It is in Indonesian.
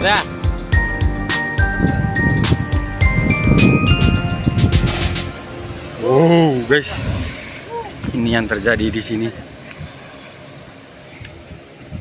Ya. Wow, guys. Ini yang terjadi di sini.